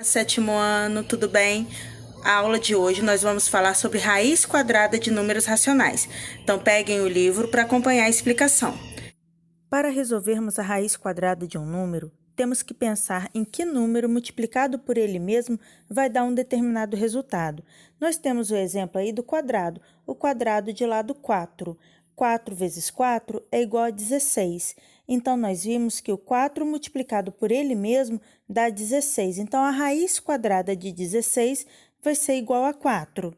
Sétimo ano, tudo bem? A aula de hoje nós vamos falar sobre raiz quadrada de números racionais. Então, peguem o livro para acompanhar a explicação. Para resolvermos a raiz quadrada de um número, temos que pensar em que número multiplicado por ele mesmo vai dar um determinado resultado. Nós temos o exemplo aí do quadrado, o quadrado de lado 4. 4 vezes 4 é igual a 16. Então, nós vimos que o 4 multiplicado por ele mesmo dá 16. Então, a raiz quadrada de 16 vai ser igual a 4.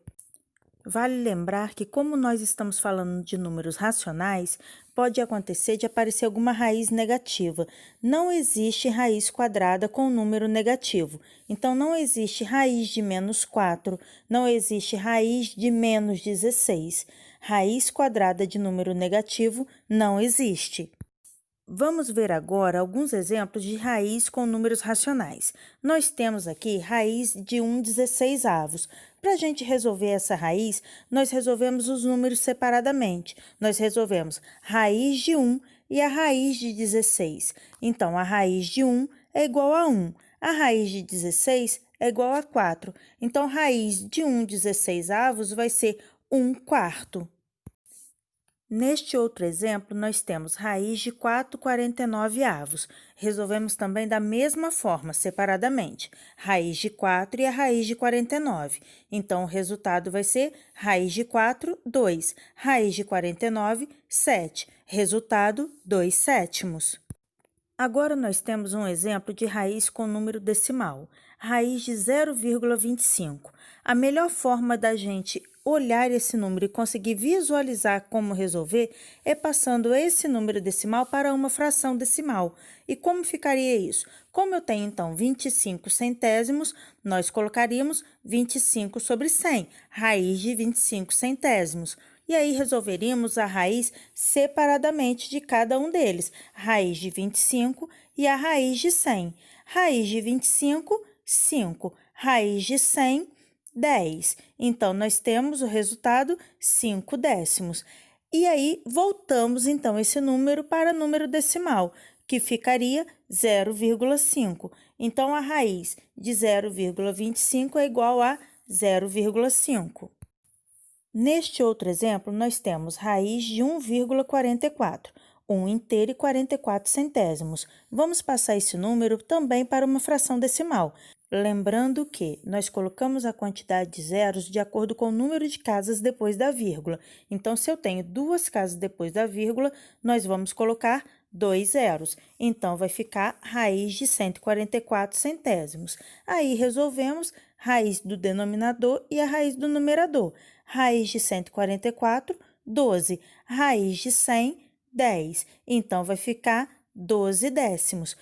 Vale lembrar que, como nós estamos falando de números racionais, pode acontecer de aparecer alguma raiz negativa. Não existe raiz quadrada com número negativo. Então, não existe raiz de menos 4, não existe raiz de menos 16. Raiz quadrada de número negativo não existe. Vamos ver agora alguns exemplos de raiz com números racionais. Nós temos aqui raiz de 1/16. Para a gente resolver essa raiz, nós resolvemos os números separadamente. Nós resolvemos raiz de 1 e a raiz de 16. Então, a raiz de 1 é igual a 1. A raiz de 16 é igual a 4. Então, raiz de 1/16 vai ser 1/4. Neste outro exemplo, nós temos raiz de 4/49. Resolvemos também da mesma forma, separadamente, raiz de 4 e a raiz de 49. Então, o resultado vai ser raiz de 4, 2, raiz de 49, 7. Resultado, 2/7. Agora, nós temos um exemplo de raiz com número decimal, raiz de 0,25. A melhor forma da gente olhar esse número e conseguir visualizar como resolver é passando esse número decimal para uma fração decimal. E como ficaria isso? Como eu tenho, então, 25 centésimos, nós colocaríamos 25 sobre 100, raiz de 25 centésimos. E aí, resolveríamos a raiz separadamente de cada um deles, raiz de 25 e a raiz de 100. Raiz de 25, 5. Raiz de 100, 10. Então, nós temos o resultado 5/10. E aí, voltamos, então, esse número para número decimal, que ficaria 0,5. Então, a raiz de 0,25 é igual a 0,5. Neste outro exemplo, nós temos raiz de 1,44, 1 inteiro e 44 centésimos. Vamos passar esse número também para uma fração decimal. Lembrando que nós colocamos a quantidade de zeros de acordo com o número de casas depois da vírgula. Então, se eu tenho 2 casas depois da vírgula, nós vamos colocar 2 zeros. Então, vai ficar raiz de 144 centésimos. Aí, resolvemos raiz do denominador e a raiz do numerador. Raiz de 144, 12. Raiz de 100, 10. Então, vai ficar 12/10.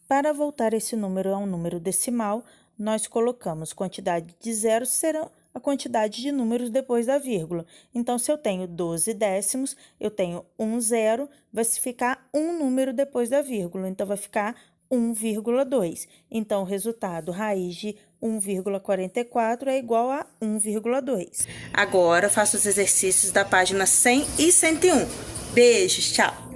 Para voltar esse número a um número decimal, nós colocamos quantidade de zeros, serão a quantidade de números depois da vírgula. Então, se eu tenho 12/10, eu tenho 1 zero, vai ficar um número depois da vírgula. Então, vai ficar 1,2. Então, o resultado, raiz de 1,44 é igual a 1,2. Agora, faça os exercícios da página 100 e 101. Beijos, tchau!